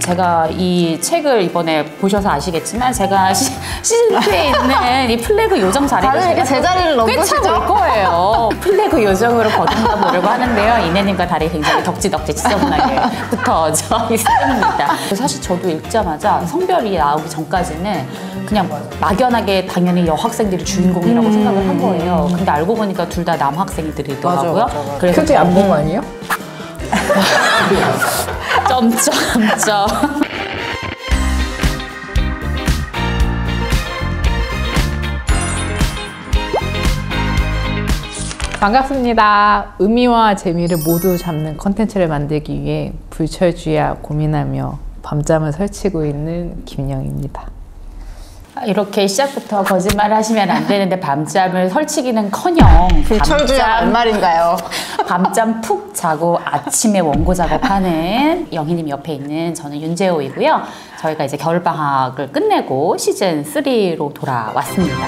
제가 이 책을 이번에 보셔서 아시겠지만 제가 시즌2에 있는 이 플래그 요정 자리를 다들 이렇게 제자리를 넘보시죠? 꿰차볼 거예요. 플래그 요정으로 거듭나 보려고 하는데요. 이내님과 다리 굉장히 덕지덕지 지저분하게 붙어져 있습니다. 사실 저도 읽자마자 성별이 나오기 전까지는 그냥 막연하게 당연히 여학생들이 주인공이라고 생각을 한 거예요. 근데 알고 보니까 둘 다 남학생들이더라고요. 맞아. 그래서 표지 안 본 거 아니에요? 점점점. 반갑습니다. 의미와 재미를 모두 잡는 컨텐츠를 만들기 위해 불철주야 고민하며 밤잠을 설치고 있는 김영입니다. 이렇게 시작부터 거짓말을 하시면 안 되는데 밤잠을 설치기는커녕 불철주야 몇 말인가요? 밤잠 푹 자고 아침에 원고 작업하는 영희님 옆에 있는 저는 윤재호이고요. 저희가 이제 겨울방학을 끝내고 시즌3로 돌아왔습니다.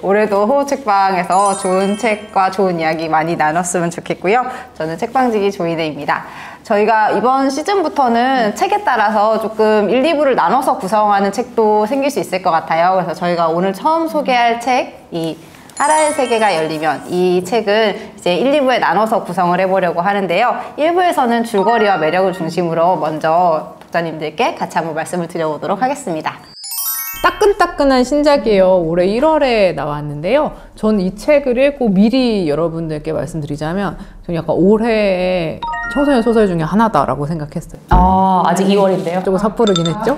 올해도 호호책방에서 좋은 책과 좋은 이야기 많이 나눴으면 좋겠고요. 저는 책방지기 조이대입니다. 저희가 이번 시즌부터는 책에 따라서 조금 1, 2부를 나눠서 구성하는 책도 생길 수 있을 것 같아요. 그래서 저희가 오늘 처음 소개할 책, 이 하라의 세계가 열리면, 이 책은 이제 1, 2부에 나눠서 구성을 해보려고 하는데요. 1부에서는 줄거리와 매력을 중심으로 먼저 독자님들께 같이 한번 말씀을 드려보도록 하겠습니다. 따끈따끈한 신작이에요. 올해 1월에 나왔는데요. 전 이 책을 읽고 미리 여러분들께 말씀드리자면 저는 약간 올해의 청소년 소설 중에 하나다라고 생각했어요. 아직 2월인데요? 조금 섣부르긴 했죠?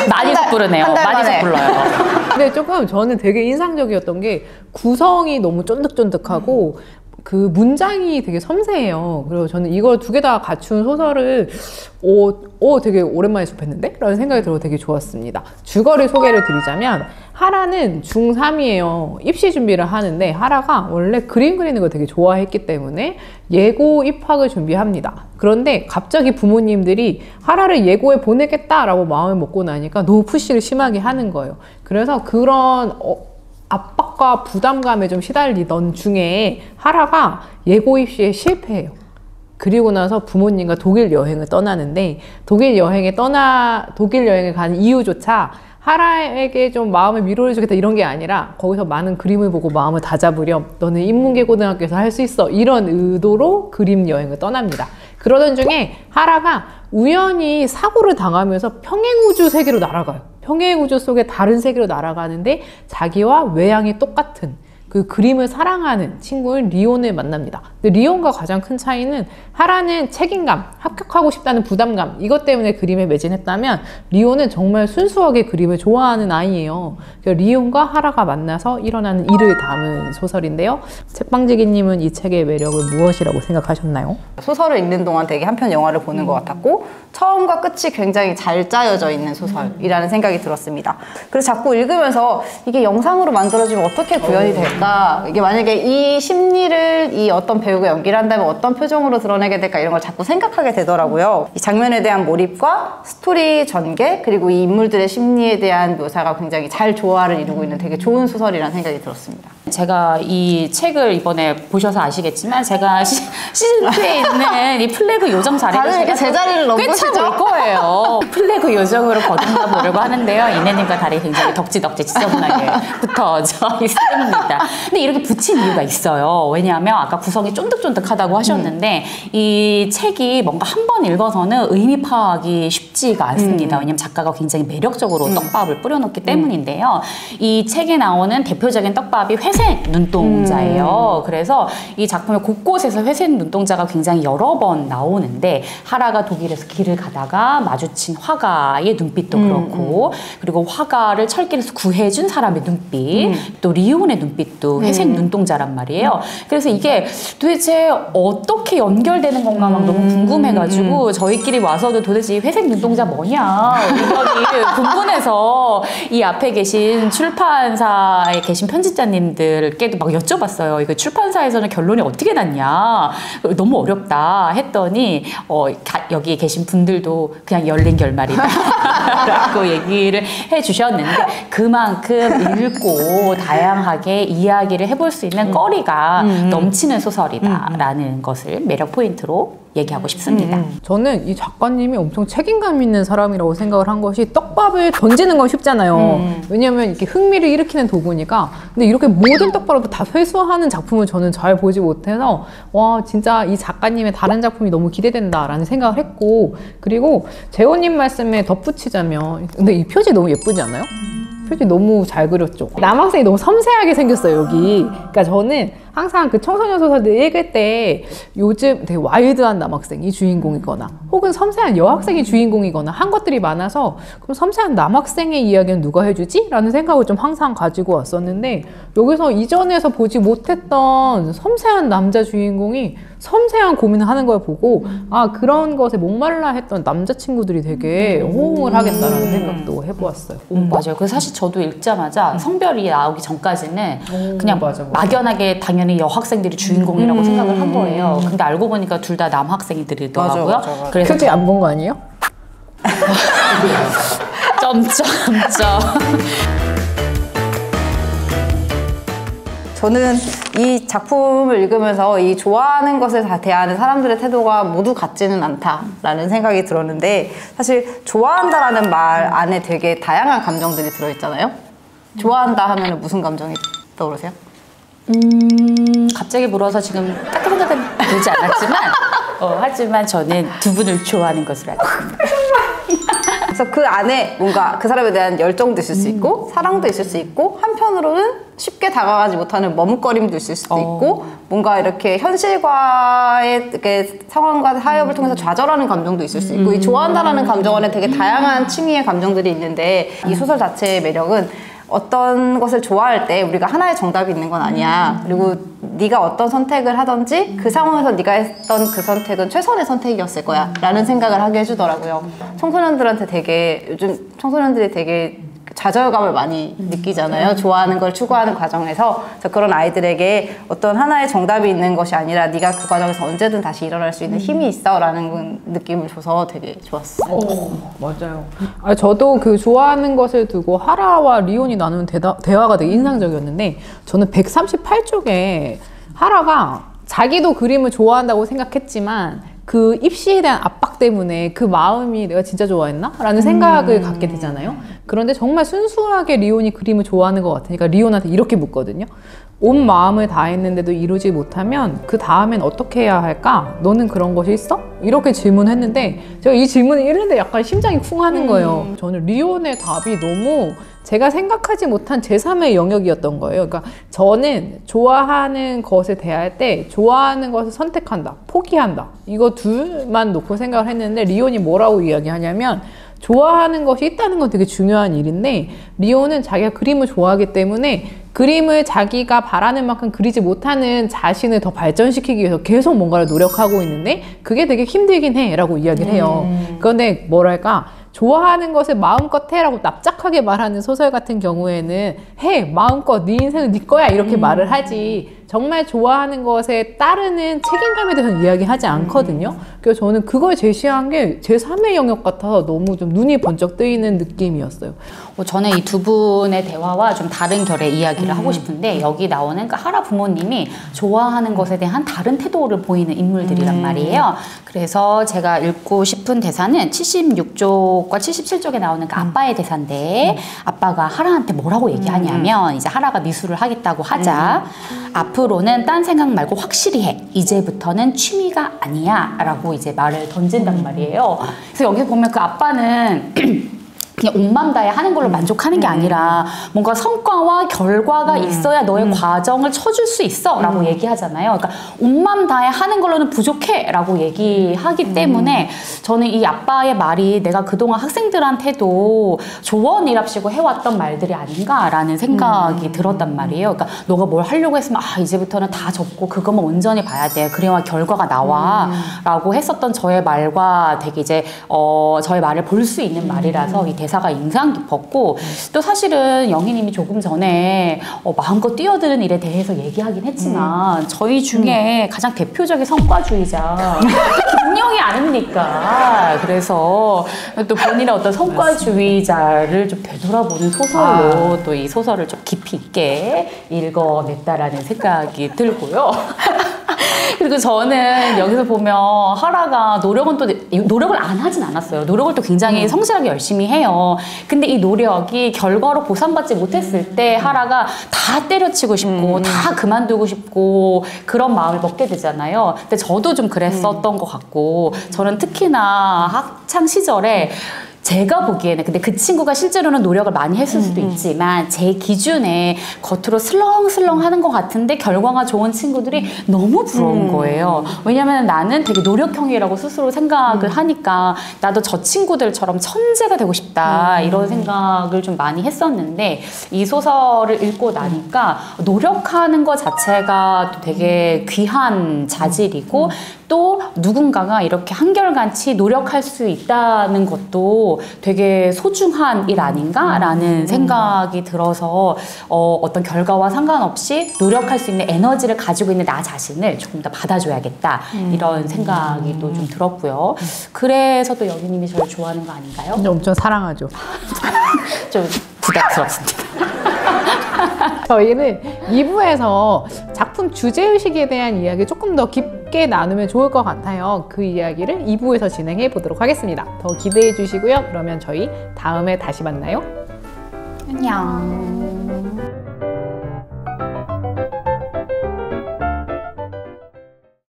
많이 섣부르네요. 많이 섣불러요. 근데 조금 저는 되게 인상적이었던 게 구성이 너무 쫀득쫀득하고 그 문장이 되게 섬세해요. 그리고 저는 이걸 두 개 다 갖춘 소설을 되게 오랜만에 접했는데? 라는 생각이 들어 되게 좋았습니다. 줄거리 소개를 드리자면 하라는 중3이에요. 입시 준비를 하는데 하라가 원래 그림 그리는 걸 되게 좋아했기 때문에 예고 입학을 준비합니다. 그런데 갑자기 부모님들이 하라를 예고에 보내겠다라고 마음을 먹고 나니까 너무 푸시를 심하게 하는 거예요. 그래서 그런 압박과 부담감에 좀 시달리던 중에 하라가 예고 입시에 실패해요. 그리고 나서 부모님과 독일 여행을 떠나는데 독일 여행에 가는 이유조차 하라에게 좀 마음을 위로해주겠다 이런 게 아니라 거기서 많은 그림을 보고 마음을 다잡으렴, 너는 인문계 고등학교에서 할 수 있어, 이런 의도로 그림 여행을 떠납니다. 그러던 중에 하라가 우연히 사고를 당하면서 평행우주 세계로 날아가요. 평행우주 속에 다른 세계로 날아가는데 자기와 외향이 똑같은 그 그림을 사랑하는 친구인 리온을 만납니다. 근데 리온과 가장 큰 차이는 하라는 책임감, 합격하고 싶다는 부담감, 이것 때문에 그림에 매진했다면 리온은 정말 순수하게 그림을 좋아하는 아이예요. 리온과 하라가 만나서 일어나는 일을 담은 소설인데요. 책방지기님은 이 책의 매력을 무엇이라고 생각하셨나요? 소설을 읽는 동안 되게 한편 영화를 보는 것 같았고 처음과 끝이 굉장히 잘 짜여져 있는 소설이라는 생각이 들었습니다. 그래서 자꾸 읽으면서 이게 영상으로 만들어지면 어떻게 구현이 될까? 이게 만약에 이 심리를 이 어떤 배우가 연기를 한다면 어떤 표정으로 드러내게 될까? 이런 걸 자꾸 생각하게 되더라고요. 이 장면에 대한 몰입과 스토리 전개, 그리고 이 인물들의 심리에 대한 묘사가 굉장히 잘 조화를 이루고 있는 되게 좋은 소설이라는 생각이 들었습니다. 제가 이 책을 이번에 보셔서 아시겠지만 제가 시즌2에 있는 이 플래그 요정 자리를 다들 이렇게 제자리를 넘보시죠? 꿰차볼 거예요. 플래그 요정으로 거듭나 보려고 하는데요. 이내님과 다리 굉장히 덕지덕지 지저분하게 붙어져 있습니다. 근데 이렇게 붙인 이유가 있어요. 왜냐하면 아까 구성이 쫀득쫀득하다고 하셨는데 이 책이 뭔가 한 번 읽어서는 의미 파악이 쉽지가 않습니다. 왜냐하면 작가가 굉장히 매력적으로 떡밥을 뿌려놓기 때문인데요. 이 책에 나오는 대표적인 떡밥이 회색 눈동자예요. 그래서 이 작품의 곳곳에서 회색 눈동자가 굉장히 여러 번 나오는데 하라가 독일에서 길을 가다가 마주친 화가의 눈빛도 그렇고 그리고 화가를 철길에서 구해준 사람의 눈빛 또 리온의 눈빛도 회색 눈동자란 말이에요. 그래서 이게 도대체 어떻게 연결되는 건가 막 너무 궁금해가지고 저희끼리 와서도 도대체 이 회색 눈동자 뭐냐 의견이 분분해서 이 앞에 계신 출판사에 계신 편집자님들께도 막 여쭤봤어요. 이거 출판사에서는 결론이 어떻게 났냐. 너무 어렵다 했더니 여기 계신 분들도 그냥 열린 결말이다 라고 얘기를 해주셨는데 그만큼 읽고 다양하게 이야기를 해볼 수 있는 거리가 넘치는 소설이다라는 것을 매력 포인트로 얘기하고 싶습니다. 저는 이 작가님이 엄청 책임감 있는 사람이라고 생각을 한 것이 떡밥을 던지는 건 쉽잖아요. 왜냐하면 이렇게 흥미를 일으키는 도구니까. 근데 이렇게 모든 떡밥을 다 회수하는 작품을 저는 잘 보지 못해서 와 진짜 이 작가님의 다른 작품이 너무 기대된다라는 생각을 했고 그리고 재호님 말씀에 덧붙이자면 근데 이 표지 너무 예쁘지 않아요? 표지 너무 잘 그렸죠. 남학생이 너무 섬세하게 생겼어요 여기. 그러니까 저는 항상 그 청소년 소설들 읽을 때 요즘 되게 와일드한 남학생이 주인공이거나 혹은 섬세한 여학생이 주인공이거나 한 것들이 많아서 그럼 섬세한 남학생의 이야기는 누가 해주지? 라는 생각을 좀 항상 가지고 왔었는데 여기서 이전에서 보지 못했던 섬세한 남자 주인공이 섬세한 고민을 하는 걸 보고 아 그런 것에 목말라 했던 남자친구들이 되게 호응을 하겠다라는 생각도 해보았어요. 맞아요. 그래서 사실 저도 읽자마자 성별이 나오기 전까지는 그냥 맞아. 막연하게 당연히 여학생들이 주인공이라고 생각을 한 거예요. 근데 알고 보니까 둘 다 남학생들이더라고요. 맞아. 그래서 표지 안 본 거 아니에요? 점점점. 저는 이 작품을 읽으면서 이 좋아하는 것을 다 대하는 사람들의 태도가 모두 같지는 않다라는 생각이 들었는데 사실 좋아한다라는 말 안에 되게 다양한 감정들이 들어있잖아요. 좋아한다 하면 무슨 감정이 떠오르세요? 갑자기 물어서 지금 따끈따끈 되지 않았지만 하지만 저는 두 분을 좋아하는 것을 알고 있습니다. 그래서 그 안에 뭔가 그 사람에 대한 열정도 있을 수 있고 사랑도 있을 수 있고 한편으로는 쉽게 다가가지 못하는 머뭇거림도 있을 수도 있고 뭔가 이렇게 현실과의 이렇게 상황과 타협을 통해서 좌절하는 감정도 있을 수 있고 이 좋아한다라는 감정 안에 되게 다양한 층위의 감정들이 있는데 이 소설 자체의 매력은 어떤 것을 좋아할 때 우리가 하나의 정답이 있는 건 아니야. 그리고 네가 어떤 선택을 하든지 그 상황에서 네가 했던 그 선택은 최선의 선택이었을 거야 라는 생각을 하게 해주더라고요. 청소년들한테 되게 요즘 청소년들이 되게 좌절감을 많이 느끼잖아요. 좋아하는 걸 추구하는 과정에서. 그래서 그런 아이들에게 어떤 하나의 정답이 있는 것이 아니라 네가 그 과정에서 언제든 다시 일어날 수 있는 힘이 있어 라는 느낌을 줘서 되게 좋았어요. 맞아요. 저도 그 좋아하는 것을 두고 하라와 리온이 나누는 대화가 되게 인상적이었는데 저는 138쪽에 하라가 자기도 그림을 좋아한다고 생각했지만 그 입시에 대한 압박 때문에 그 마음이 내가 진짜 좋아했나? 라는 생각을 갖게 되잖아요. 그런데 정말 순수하게 리온이 그림을 좋아하는 것 같으니까 리온한테 이렇게 묻거든요. 온 마음을 다했는데도 이루지 못하면 그 다음엔 어떻게 해야 할까? 너는 그런 것이 있어? 이렇게 질문했는데 제가 이 질문을 읽는데 약간 심장이 쿵 하는 거예요. 저는 리온의 답이 너무 제가 생각하지 못한 제3의 영역이었던 거예요. 그러니까 저는 좋아하는 것에 대할 때 좋아하는 것을 선택한다, 포기한다. 이거 둘만 놓고 생각을 했는데 리온이 뭐라고 이야기하냐면 좋아하는 것이 있다는 건 되게 중요한 일인데 리온은 자기가 그림을 좋아하기 때문에 그림을 자기가 바라는 만큼 그리지 못하는 자신을 더 발전시키기 위해서 계속 뭔가를 노력하고 있는데 그게 되게 힘들긴 해 라고 이야기를 해요. 그런데 뭐랄까 좋아하는 것을 마음껏 해라고 납작하게 말하는 소설 같은 경우에는 해 마음껏 네 인생은 네 거야 이렇게 말을 하지 정말 좋아하는 것에 따르는 책임감에 대해서는 이야기하지 않거든요. 그래서 저는 그걸 제시한 게 제3의 영역 같아서 너무 좀 눈이 번쩍 뜨이는 느낌이었어요. 저는 이 두 분의 대화와 좀 다른 결의 이야기를 하고 싶은데 여기 나오는 그 하라 부모님이 좋아하는 것에 대한 다른 태도를 보이는 인물들이란 말이에요. 그래서 제가 읽고 싶은 대사는 76쪽과 77쪽에 나오는 그 아빠의 대사인데 아빠가 하라한테 뭐라고 얘기하냐면 이제 하라가 미술을 하겠다고 하자 앞으로는 딴 생각 말고 확실히 해. 이제부터는 취미가 아니야. 라고 이제 말을 던진단 말이에요. 그래서 여기 보면 그 아빠는 그냥 온 맘 다해 하는 걸로 만족하는 게 아니라 뭔가 성과와 결과가 있어야 너의 과정을 쳐줄 수 있어 라고 얘기하잖아요. 그러니까 온 맘 다해 하는 걸로는 부족해 라고 얘기하기 때문에 저는 이 아빠의 말이 내가 그동안 학생들한테도 조언이랍시고 해왔던 말들이 아닌가라는 생각이 들었단 말이에요. 그러니까 너가 뭘 하려고 했으면 이제부터는 다 접고 그것만 온전히 봐야 돼. 그래야 결과가 나와 라고 했었던 저의 말과 되게 이제 저의 말을 볼 수 있는 말이라서 이 대사가 인상 깊었고 또 사실은 영희님이 조금 전에 마음껏 뛰어드는 일에 대해서 얘기하긴 했지만 저희 중에 가장 대표적인 성과주의자 김영희 아닙니까? 그래서 또 본인의 어떤 성과주의자를 좀 되돌아보는 소설로 또 이 소설을 좀 깊이 있게 읽어냈다라는 생각이 들고요. 그리고 저는 여기서 보면 하라가 노력은 또 노력을 안 하진 않았어요. 노력을 또 굉장히 성실하게 열심히 해요. 근데 이 노력이 결과로 보상받지 못했을 때 하라가 다 때려치고 싶고 다 그만두고 싶고 그런 마음을 먹게 되잖아요. 근데 저도 좀 그랬었던 것 같고 저는 특히나 학창 시절에 제가 보기에는 근데 그 친구가 실제로는 노력을 많이 했을 수도 있지만 제 기준에 겉으로 슬렁슬렁 하는 것 같은데 결과가 좋은 친구들이 너무 부러운 거예요. 왜냐면 나는 되게 노력형이라고 스스로 생각을 하니까 나도 저 친구들처럼 천재가 되고 싶다 이런 생각을 좀 많이 했었는데 이 소설을 읽고 나니까 노력하는 것 자체가 또 되게 귀한 자질이고 또 누군가가 이렇게 한결같이 노력할 수 있다는 것도 되게 소중한 일 아닌가라는 생각이 들어서 어떤 결과와 상관없이 노력할 수 있는 에너지를 가지고 있는 나 자신을 조금 더 받아줘야겠다 이런 생각이 또 좀 들었고요. 그래서 또 여기님이 저를 좋아하는 거 아닌가요? 엄청 사랑하죠. 좀 부담스럽습니다. 저희는 2부에서 작품 주제의식에 대한 이야기 조금 더 깊게 나누면 좋을 것 같아요. 그 이야기를 2부에서 진행해 보도록 하겠습니다. 더 기대해 주시고요. 그러면 저희 다음에 다시 만나요. 안녕.